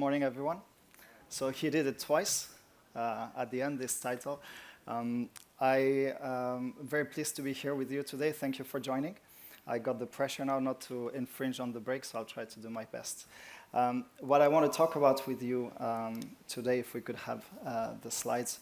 morning, everyone. So he did it twice at the end, this title. I am very pleased to be here with you today. Thank you for joining. I got the pressure now not to infringe on the break, so I'll try to do my best. What I want to talk about with you today, if we could have the slides,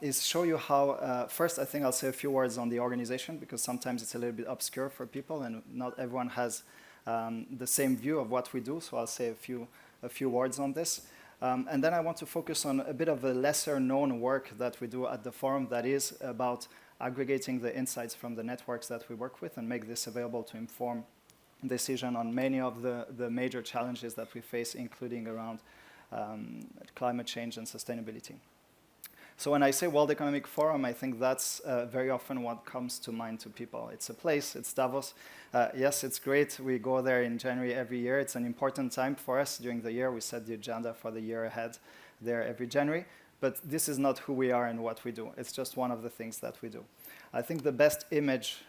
is show you how, first I think I'll say a few words on the organization, because sometimes it's a little bit obscure for people and not everyone has the same view of what we do, so I'll say a few words on this. And then I want to focus on a bit of a lesser known work that we do at the forum that is about aggregating the insights from the networks that we work with and make this available to inform decision on many of the major challenges that we face, including around climate change and sustainability. So when I say World Economic Forum, I think that's very often what comes to mind to people. It's a place, it's Davos. Yes, it's great. We go there in January every year. It's an important time for us during the year. We set the agenda for the year ahead there every January. But this is not who we are and what we do. It's just one of the things that we do. I think the best image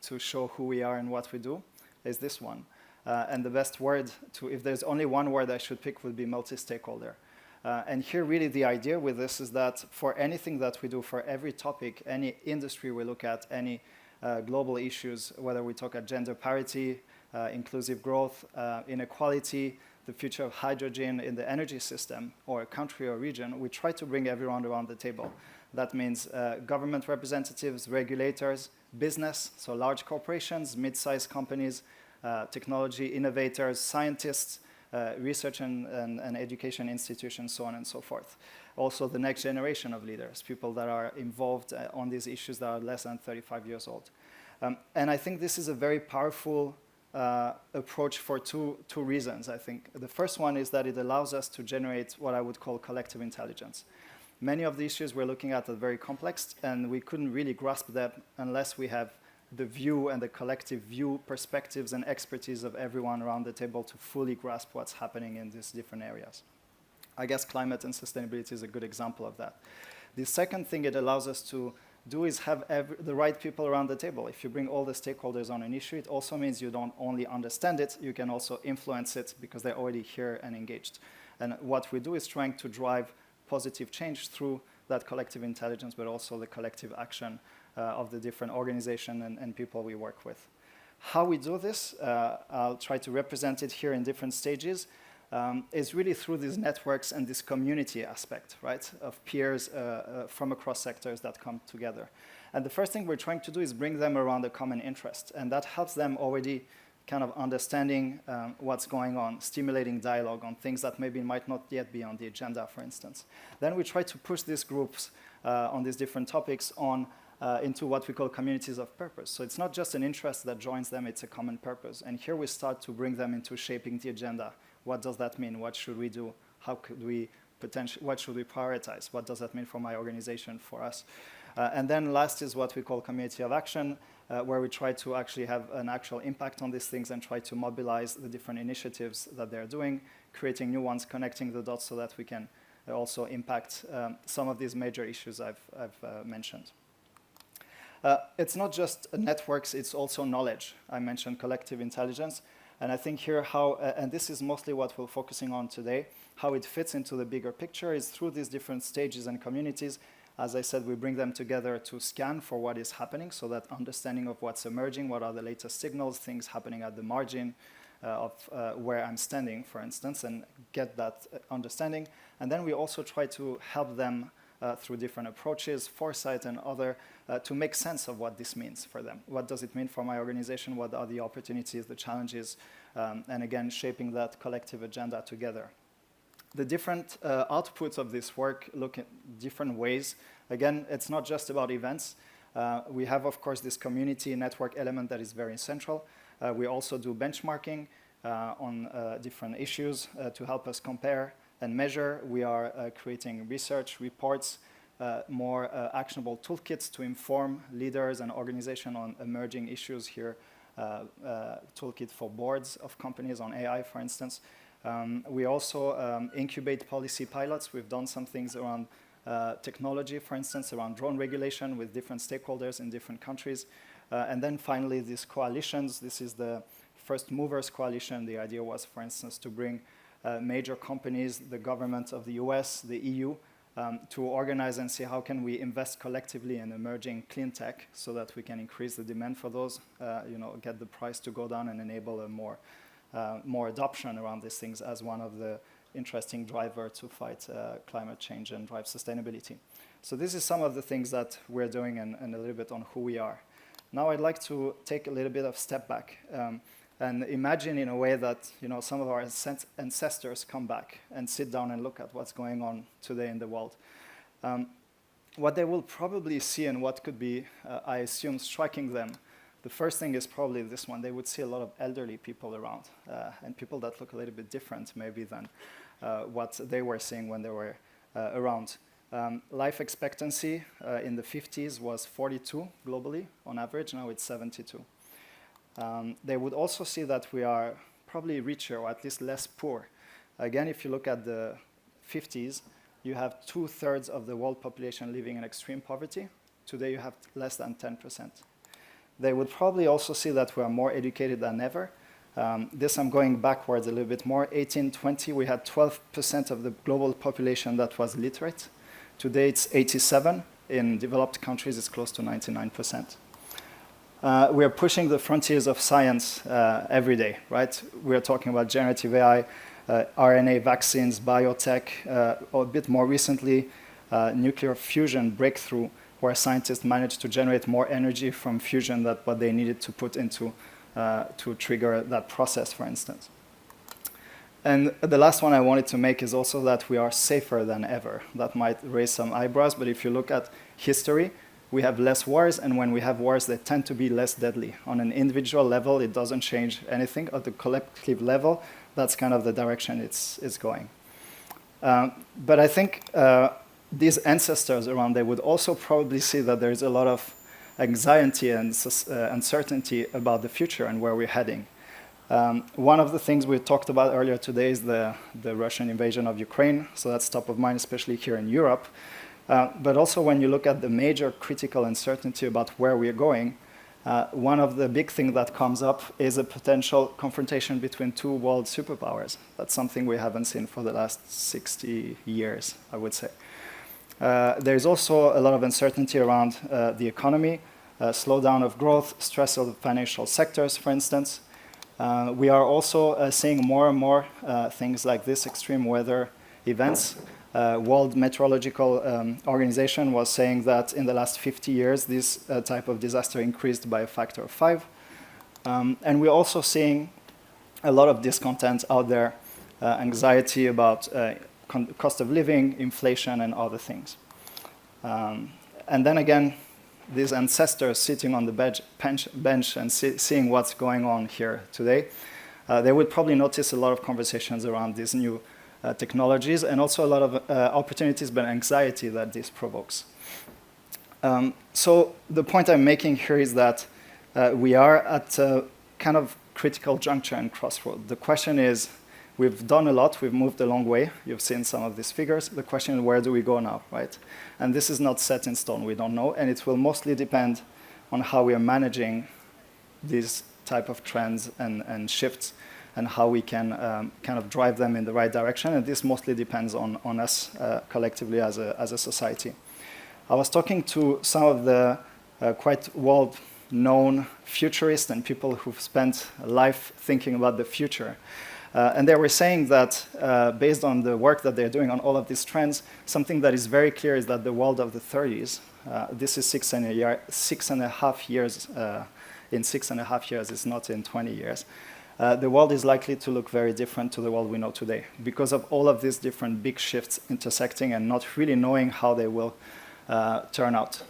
to show who we are and what we do is this one. And the best word, if there's only one word I should pick, would be multi-stakeholder. And here really the idea with this is that for anything that we do, for every topic, any industry we look at, any global issues, whether we talk about gender parity, inclusive growth, inequality, the future of hydrogen in the energy system, or a country or region, we try to bring everyone around the table. That means government representatives, regulators, business, so large corporations, mid-sized companies, technology innovators, scientists, research and education institutions, so on and so forth. Also the next generation of leaders, people that are involved on these issues that are less than 35 years old. And I think this is a very powerful approach for two reasons, I think. The first one is that it allows us to generate what I would call collective intelligence. Many of the issues we're looking at are very complex, and we couldn't really grasp that unless we have the view and the collective view, perspectives and expertise of everyone around the table to fully grasp what's happening in these different areas. I guess climate and sustainability is a good example of that. The second thing it allows us to do is have the right people around the table. If you bring all the stakeholders on an issue, it also means you don't only understand it, you can also influence it because they're already here and engaged. And what we do is trying to drive positive change through that collective intelligence, but also the collective action of the different organizations and people we work with. How we do this, I'll try to represent it here in different stages, is really through these networks and this community aspect, right, of peers from across sectors that come together. And the first thing we're trying to do is bring them around a common interest, and that helps them already kind of understanding what's going on, stimulating dialogue on things that maybe might not yet be on the agenda, for instance. Then we try to push these groups on these different topics on into what we call communities of purpose. So it's not just an interest that joins them, it's a common purpose. And here we start to bring them into shaping the agenda. What does that mean? What should we do? How could we what should we prioritize? What does that mean for my organization, for us? And then last is what we call community of action, where we try to actually have an actual impact on these things and try to mobilize the different initiatives that they're doing, creating new ones, connecting the dots so that we can also impact some of these major issues I've mentioned. It's not just networks, it's also knowledge. I mentioned collective intelligence. And I think here how, and this is mostly what we're focusing on today, how it fits into the bigger picture is through these different stages and communities. As I said, we bring them together to scan for what is happening, so that understanding of what's emerging, what are the latest signals, things happening at the margin of where I'm standing, for instance, and get that understanding. And then we also try to help them through different approaches, foresight and other, to make sense of what this means for them. What does it mean for my organization? What are the opportunities, the challenges? And again, shaping that collective agenda together. The different outputs of this work look at different ways. Again, it's not just about events. We have, of course, this community network element that is very central. We also do benchmarking on different issues to help us compare and measure. We are creating research reports, more actionable toolkits to inform leaders and organizations on emerging issues here, toolkit for boards of companies on AI, for instance. We also incubate policy pilots. We've done some things around technology, for instance, around drone regulation with different stakeholders in different countries. And then finally, these coalitions. This is the First Movers Coalition. The idea was, for instance, to bring major companies, the government of the US, the EU, to organize and see how can we invest collectively in emerging clean tech so that we can increase the demand for those, get the price to go down and enable a more adoption around these things as one of the interesting drivers to fight climate change and drive sustainability. So this is some of the things that we're doing and a little bit on who we are. Now I'd like to take a little bit of step back and imagine in a way that some of our ancestors come back and sit down and look at what's going on today in the world. What they will probably see and what could be, I assume, striking them, the first thing is probably this one. They would see a lot of elderly people around and people that look a little bit different maybe than what they were seeing when they were around. Life expectancy in the 50s was 42 globally on average. Now it's 72. They would also see that we are probably richer or at least less poor. Again, if you look at the 50s, you have 2/3 of the world population living in extreme poverty. Today you have less than 10%. They would probably also see that we are more educated than ever. This I'm going backwards a little bit more. 1820, we had 12% of the global population that was literate. Today it's 87. In developed countries, it's close to 99%. We are pushing the frontiers of science every day, right? We are talking about generative AI, RNA vaccines, biotech, or a bit more recently, nuclear fusion breakthrough, where scientists managed to generate more energy from fusion than what they needed to put into to trigger that process, for instance. And the last one I wanted to make is also that we are safer than ever. That might raise some eyebrows, but if you look at history, we have less wars, and when we have wars, they tend to be less deadly. On an individual level, it doesn't change anything. At the collective level, that's kind of the direction it's going. But I think these ancestors around, they would also probably see that there's a lot of anxiety and uncertainty about the future and where we're heading. One of the things we talked about earlier today is the Russian invasion of Ukraine, so that's top of mind, especially here in Europe. But also when you look at the major critical uncertainty about where we're going, one of the big things that comes up is a potential confrontation between two world superpowers. That's something we haven't seen for the last 60 years, I would say. There's also a lot of uncertainty around the economy, slowdown of growth, stress of the financial sectors, for instance. We are also seeing more and more things like this, extreme weather events. World Meteorological Organization was saying that in the last 50 years, this type of disaster increased by a factor of 5. And we're also seeing a lot of discontent out there, anxiety about cost of living, inflation, and other things. And then again, these ancestors sitting on the bench and seeing what's going on here today, they would probably notice a lot of conversations around these new technologies and also a lot of opportunities but anxiety that this provokes. So the point I'm making here is that we are at a kind of critical juncture and crossroad. The question is, we've done a lot, we've moved a long way. You've seen some of these figures. The question is, where do we go now, right? And this is not set in stone, we don't know, and it will mostly depend on how we are managing these type of trends and shifts and how we can kind of drive them in the right direction, and this mostly depends on us collectively as a society. I was talking to some of the quite well-known futurists and people who've spent a life thinking about the future. And they were saying that based on the work that they're doing on all of these trends, something that is very clear is that the world of the 30s, this is 6.5 years, in 6.5 years, it's not in 20 years. The world is likely to look very different to the world we know today because of all of these different big shifts intersecting and not really knowing how they will turn out.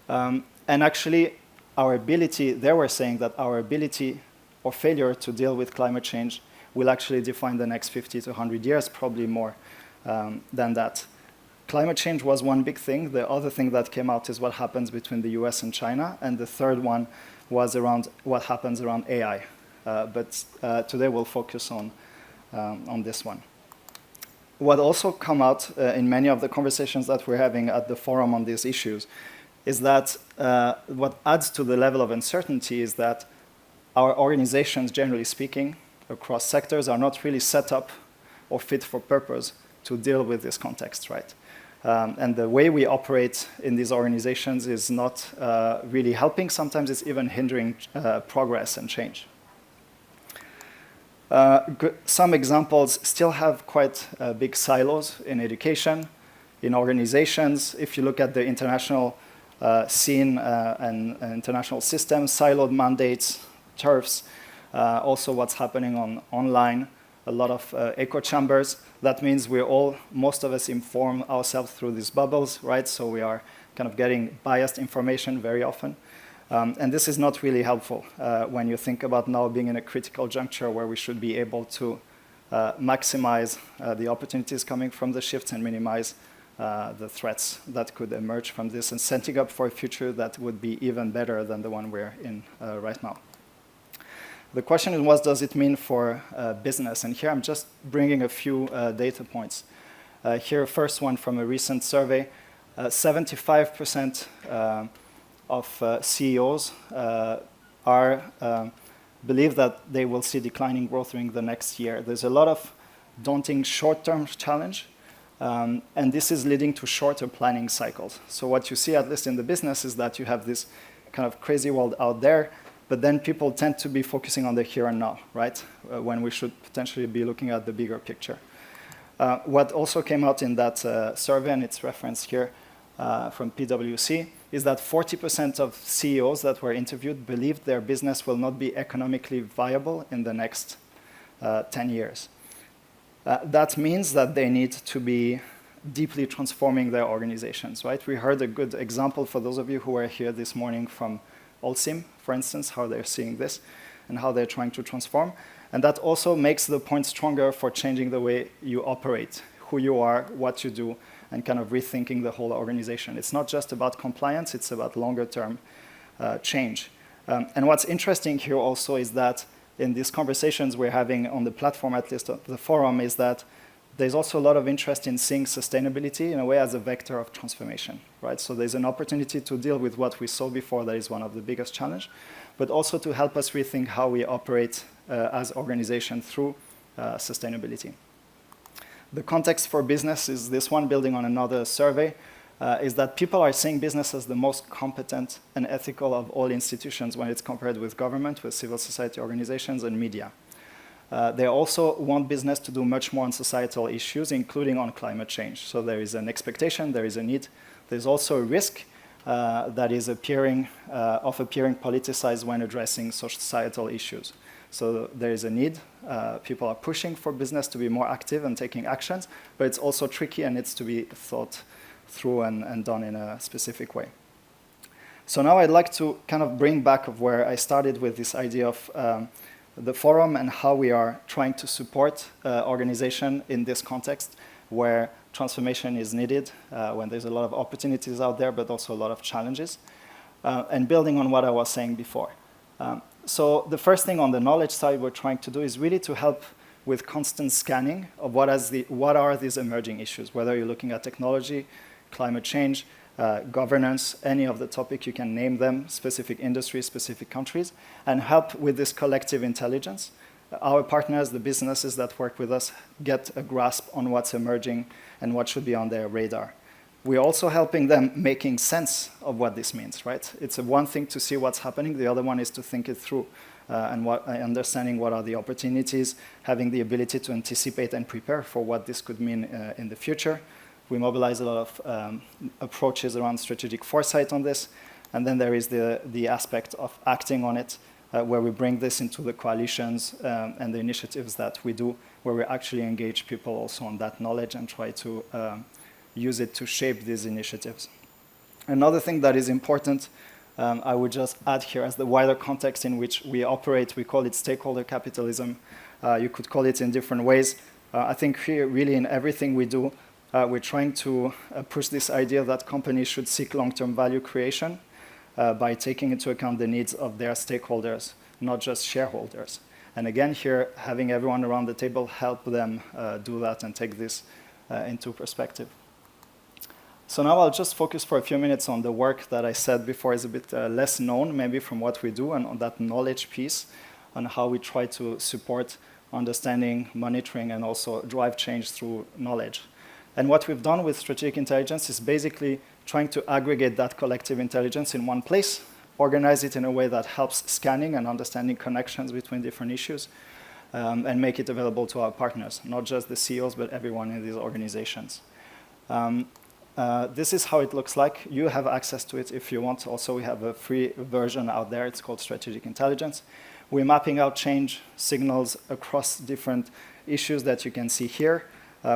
And actually, our ability, they were saying that our ability or failure to deal with climate change will actually define the next 50 to 100 years, probably more than that. Climate change was one big thing. The other thing that came out is what happens between the US and China. And the third one was around what happens around AI. But today we'll focus on this one. What also come out in many of the conversations that we're having at the forum on these issues is that what adds to the level of uncertainty is that our organizations, generally speaking, across sectors are not really set up or fit for purpose to deal with this context, right? And the way we operate in these organizations is not really helping. Sometimes it's even hindering progress and change. Some examples still have quite big silos in education, in organizations. If you look at the international scene and international systems, siloed mandates, turfs, also what's happening online, a lot of echo chambers. That means most of us inform ourselves through these bubbles, right? So we are kind of getting biased information very often. And this is not really helpful when you think about now being in a critical juncture where we should be able to maximize the opportunities coming from the shifts and minimize the threats that could emerge from this, and setting up for a future that would be even better than the one we're in right now. The question is, what does it mean for business? And here I'm just bringing a few data points. Here, first one from a recent survey, 75% of CEOs believe that they will see declining growth during the next year. There's a lot of daunting short-term challenge, and this is leading to shorter planning cycles. So what you see, at least in the business, is that you have this kind of crazy world out there, but then people tend to be focusing on the here and now, right? When we should potentially be looking at the bigger picture. What also came out in that survey, and it's referenced here from PwC, is that 40% of CEOs that were interviewed believed their business will not be economically viable in the next 10 years. That means that they need to be deeply transforming their organizations, right? We heard a good example for those of you who were here this morning from Holcim, for instance, how they're seeing this and how they're trying to transform. And that also makes the point stronger for changing the way you operate, who you are, what you do, and kind of rethinking the whole organization. It's not just about compliance, it's about longer-term change. And what's interesting here also is that in these conversations we're having on the platform, at least the forum, is that there's also a lot of interest in seeing sustainability in a way as a vector of transformation, right? So there's an opportunity to deal with what we saw before that is one of the biggest challenges, but also to help us rethink how we operate as organizations through sustainability. The context for business is this one, building on another survey, is that people are seeing business as the most competent and ethical of all institutions when it's compared with government, with civil society organizations, and media. They also want business to do much more on societal issues, including on climate change. So there is an expectation, there is a need. There's also a risk that is appearing politicized when addressing societal issues. So there is a need. People are pushing for business to be more active and taking actions, but it's also tricky and needs to be thought through and done in a specific way. So now I'd like to kind of bring back of where I started with this idea of the forum and how we are trying to support organization in this context where transformation is needed, when there's a lot of opportunities out there, but also a lot of challenges, and building on what I was saying before. So the first thing on the knowledge side we're trying to do is really to help with constant scanning of what are these emerging issues, whether you're looking at technology, climate change, governance, any of the topic, you can name them, specific industries, specific countries, and help with this collective intelligence. Our partners, the businesses that work with us, get a grasp on what's emerging and what should be on their radar. We're also helping them making sense of what this means, right? It's one thing to see what's happening, the other one is to think it through and understanding what are the opportunities, having the ability to anticipate and prepare for what this could mean in the future. We mobilize a lot of approaches around strategic foresight on this. And then there is the aspect of acting on it, where we bring this into the coalitions and the initiatives that we do, where we actually engage people also on that knowledge and try to use it to shape these initiatives. Another thing that is important, I would just add here as the wider context in which we operate, we call it stakeholder capitalism. You could call it in different ways. I think here, really in everything we do, we're trying to push this idea that companies should seek long-term value creation by taking into account the needs of their stakeholders, not just shareholders. And again, here, having everyone around the table help them do that and take this into perspective. So now I'll just focus for a few minutes on the work that I said before is a bit less known, maybe from what we do, and on that knowledge piece, on how we try to support understanding, monitoring, and also drive change through knowledge. And what we've done with strategic intelligence is basically trying to aggregate that collective intelligence in one place, organize it in a way that helps scanning and understanding connections between different issues, and make it available to our partners, not just the CEOs, but everyone in these organizations. This is how it looks like. You have access to it if you want. Also, we have a free version out there. It's called Strategic Intelligence. We're mapping out change signals across different issues that you can see here.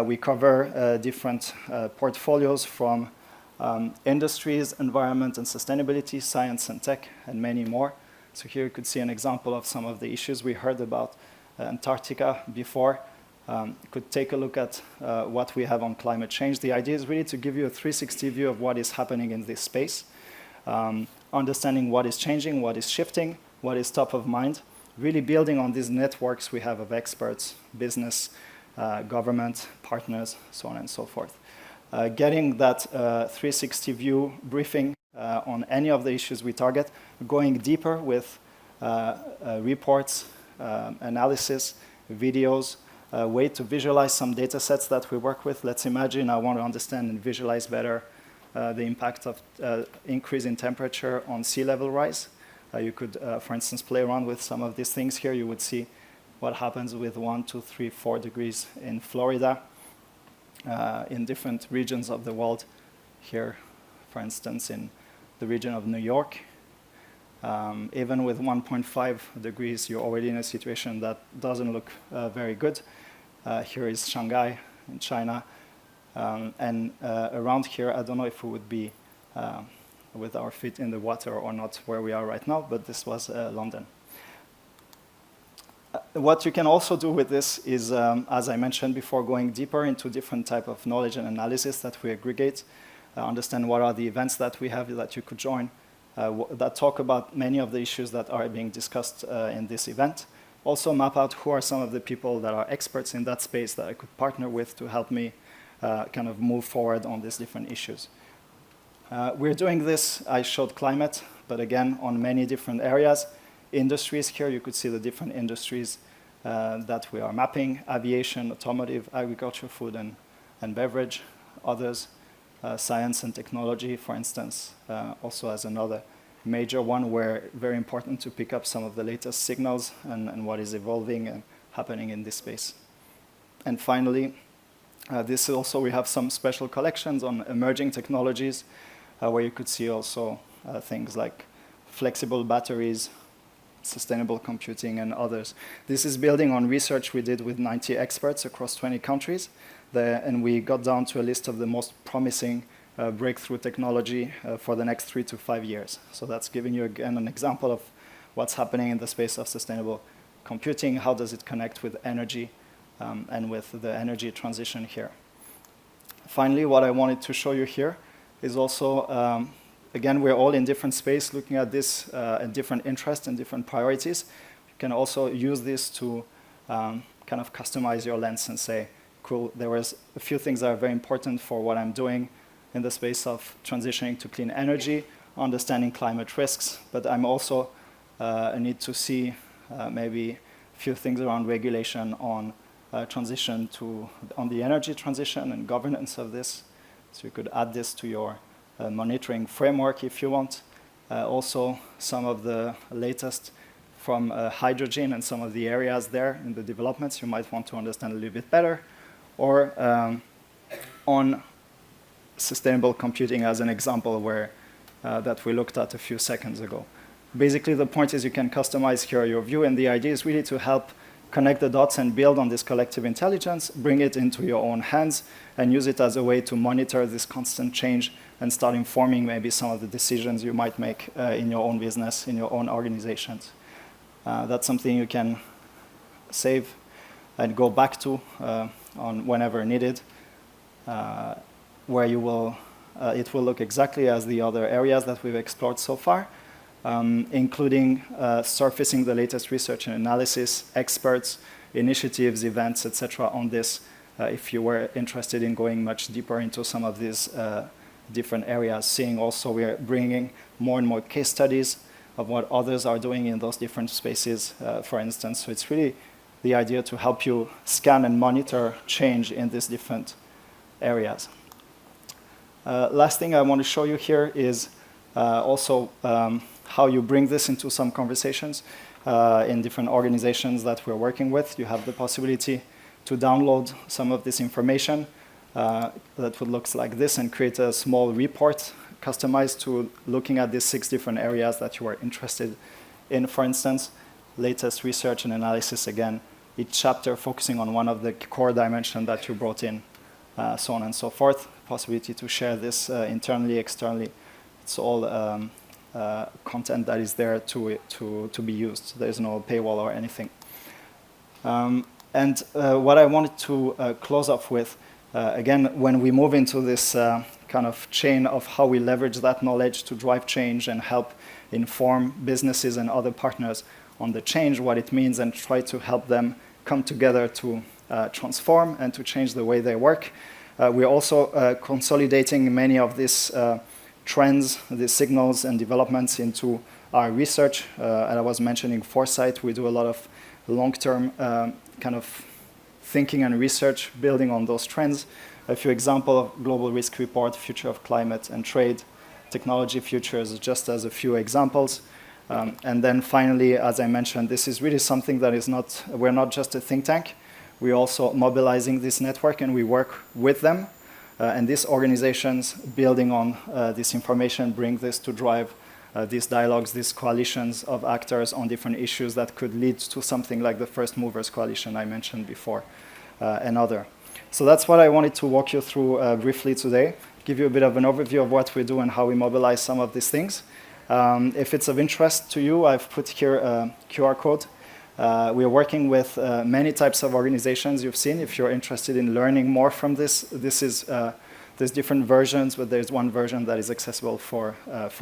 We cover different portfolios from industries, environment and sustainability, science and tech, and many more. So here you could see an example of some of the issues we heard about Antarctica before. You could take a look at what we have on climate change. The idea is really to give you a 360 view of what is happening in this space, understanding what is changing, what is shifting, what is top of mind, really building on these networks we have of experts, business, government, partners, so on and so forth. Getting that 360 view briefing on any of the issues we target, going deeper with reports, analysis, videos, a way to visualize some data sets that we work with. Let's imagine I want to understand and visualize better the impact of increase in temperature on sea level rise. You could, for instance, play around with some of these things here. You would see what happens with 1, 2, 3, 4 degrees in Florida, in different regions of the world. Here, for instance, in the region of New York. Even with 1.5 degrees, you're already in a situation that doesn't look very good. Here is Shanghai in China. And around here, I don't know if we would be with our feet in the water or not where we are right now, but this was London. What you can also do with this is, as I mentioned before, going deeper into different type of knowledge and analysis that we aggregate, understand what are the events that we have that you could join, that talk about many of the issues that are being discussed in this event. Also map out who are some of the people that are experts in that space that I could partner with to help me kind of move forward on these different issues. We're doing this, I showed climate, but again, on many different areas. Industries here, you could see the different industries that we are mapping: aviation, automotive, agriculture, food and beverage, others, science and technology, for instance, also as another major one where very important to pick up some of the latest signals and what is evolving and happening in this space. And finally, this also, we have some special collections on emerging technologies where you could see also things like flexible batteries, sustainable computing, and others. This is building on research we did with 90 experts across 20 countries, and we got down to a list of the most promising breakthrough technology for the next 3 to 5 years. So that's giving you, again, an example of what's happening in the space of sustainable computing, how does it connect with energy, and with the energy transition here. Finally, what I wanted to show you here is also, again, we're all in different space looking at this and different interests and different priorities. You can also use this to kind of customize your lens and say, cool, there was a few things that are very important for what I'm doing in the space of transitioning to clean energy, understanding climate risks, but I'm also need to see maybe a few things around regulation on transition on the energy transition and governance of this. So you could add this to your monitoring framework if you want. Also, some of the latest from hydrogen and some of the areas there in the developments you might want to understand a little bit better, or on sustainable computing as an example where that we looked at a few seconds ago. Basically, the point is you can customize here your view, and the idea is really to help connect the dots and build on this collective intelligence, bring it into your own hands, and use it as a way to monitor this constant change and start informing maybe some of the decisions you might make in your own business, in your own organizations. That's something you can save and go back to on whenever needed, where you will, it will look exactly as the other areas that we've explored so far, including surfacing the latest research and analysis, experts, initiatives, events, etc. on this, if you were interested in going much deeper into some of these different areas. Seeing also we are bringing more and more case studies of what others are doing in those different spaces, for instance. So it's really the idea to help you scan and monitor change in these different areas. Last thing I want to show you here is also how you bring this into some conversations in different organizations that we're working with. You have the possibility to download some of this information that would look like this and create a small report customized to looking at these 6 different areas that you are interested in, for instance. Latest research and analysis, again, each chapter focusing on one of the core dimensions that you brought in, so on and so forth. Possibility to share this internally, externally. It's all content that is there to be used. There's no paywall or anything. And what I wanted to close off with, again, when we move into this kind of chain of how we leverage that knowledge to drive change and help inform businesses and other partners on the change, what it means, and try to help them come together to transform and to change the way they work. We're also consolidating many of these trends, these signals and developments into our research. And I was mentioning foresight. We do a lot of long-term kind of thinking and research building on those trends. A few examples: Global Risk Report, Future of Climate and Trade, Technology Futures, just as a few examples. And then finally, as I mentioned, this is really something that is not, we're not just a think tank. We're also mobilizing this network and we work with them. And these organizations building on this information bring this to drive these dialogues, these coalitions of actors on different issues that could lead to something like the First Movers Coalition I mentioned before, and other. So that's what I wanted to walk you through briefly today, give you a bit of an overview of what we do and how we mobilize some of these things. If it's of interest to you, I've put here a QR code. We are working with many types of organizations you've seen. If you're interested in learning more from this, there's different versions, but there's one version that is accessible for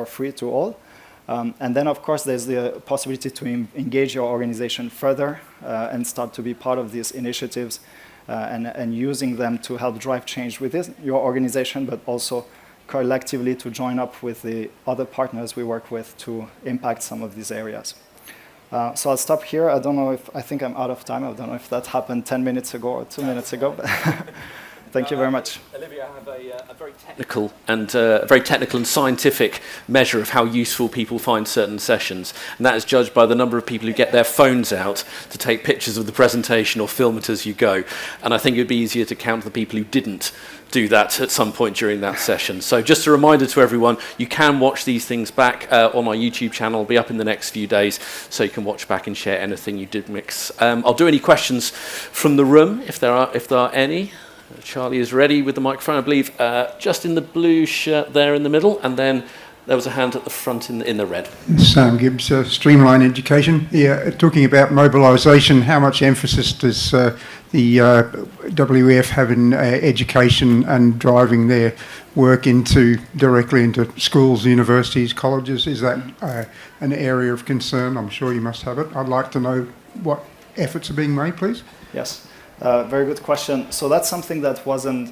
free to all. And then, of course, there's the possibility to engage your organization further and start to be part of these initiatives and using them to help drive change within your organization, but also collectively to join up with the other partners we work with to impact some of these areas. So I'll stop here. I don't know if, I think I'm out of time. I don't know if that happened 10 minutes ago or 2 minutes ago. But thank you very much. Olivier, I have a very technical and scientific measure of how useful people find certain sessions, and that is judged by the number of people who get their phones out to take pictures of the presentation or film it as you go. And I think it would be easier to count the people who didn't do that at some point during that session. So just a reminder to everyone, you can watch these things back on our YouTube channel. It'll be up in the next few days, so you can watch back and share anything you did mix. I'll do any questions from the room if there are any. Charlie is ready with the microphone, I believe, just in the blue shirt there in the middle, and then there was a hand at the front in the red. Sam Gibbs, Streamline Education. Yeah, talking about mobilisation, how much emphasis does the WEF have in education and driving their work directly into schools, universities, colleges? Is that an area of concern? I'm sure you must have it. I'd like to know what efforts are being made, please. Yes. Very good question. So that's something that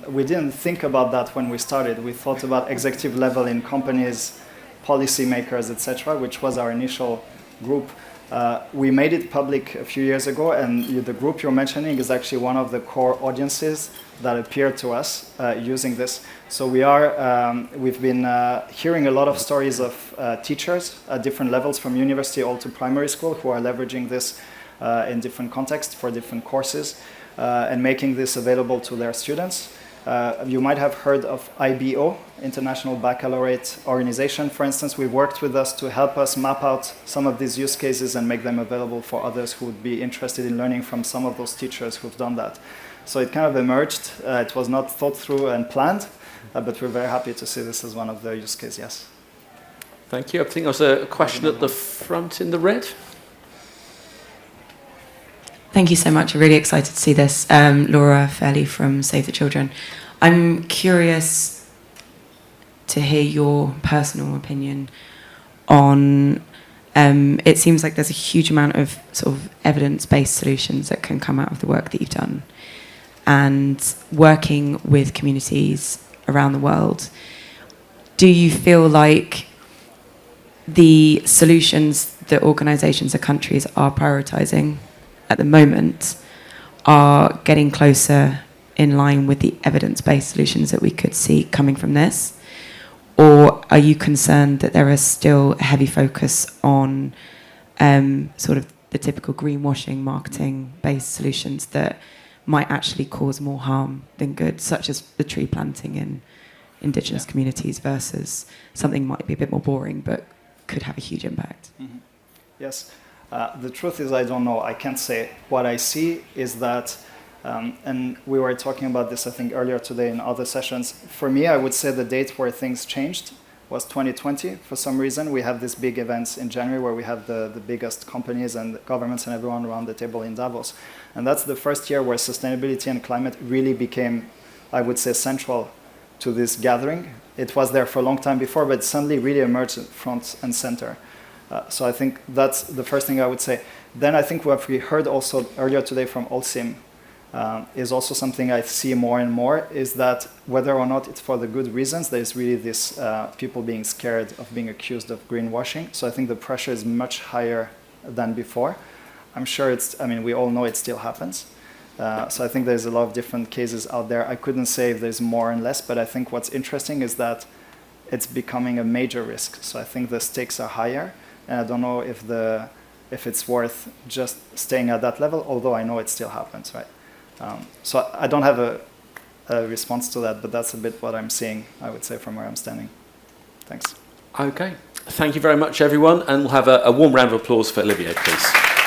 we didn't think about that when we started. We thought about executive level in companies, policymakers, etc., which was our initial group. We made it public a few years ago, and the group you're mentioning is actually one of the core audiences that appeared to us using this. So we've been hearing a lot of stories of teachers at different levels, from university all to primary school, who are leveraging this in different contexts for different courses. And making this available to their students. You might have heard of IBO, International Baccalaureate Organization, for instance. We worked with us to help us map out some of these use cases and make them available for others who would be interested in learning from some of those teachers who've done that. So it kind of emerged. It was not thought through and planned, but we're very happy to see this as one of the use cases, yes. Thank you. I think there was a question at the front in the red. Thank you so much. I'm really excited to see this. Laura Fairley from Save the Children. I'm curious to hear your personal opinion on, it seems like there's a huge amount of sort of evidence-based solutions that can come out of the work that you've done. And working with communities around the world, do you feel like the solutions that organisations or countries are prioritising at the moment are getting closer in line with the evidence-based solutions that we could see coming from this? Or are you concerned that there is still a heavy focus on sort of the typical greenwashing, marketing-based solutions that might actually cause more harm than good, such as the tree planting in indigenous communities versus something might be a bit more boring but could have a huge impact? Mm-hmm. Yes. The truth is I don't know. I can't say. What I see is that, and we were talking about this, I think, earlier today in other sessions. For me, I would say the date where things changed was 2020. For some reason, we have these big events in January where we have the biggest companies and governments and everyone around the table in Davos. And that's the first year where sustainability and climate really became, I would say, central to this gathering. It was there for a long time before, but suddenly really emerged front and center. So I think that's the first thing I would say. Then I think what we heard also earlier today from Olsim is also something I see more and more, is that whether or not it's for the good reasons, there's really this people being scared of being accused of greenwashing. So I think the pressure is much higher than before. I'm sure we all know it still happens. So I think there's a lot of different cases out there. I couldn't say if there's more and less, but I think what's interesting is that it's becoming a major risk. So I think the stakes are higher. And I don't know if it's worth just staying at that level, although I know it still happens, right? So I don't have a response to that, but that's a bit what I'm seeing, I would say, from where I'm standing. Thanks. Okay. Thank you very much, everyone. And we'll have a warm round of applause for Olivier, please.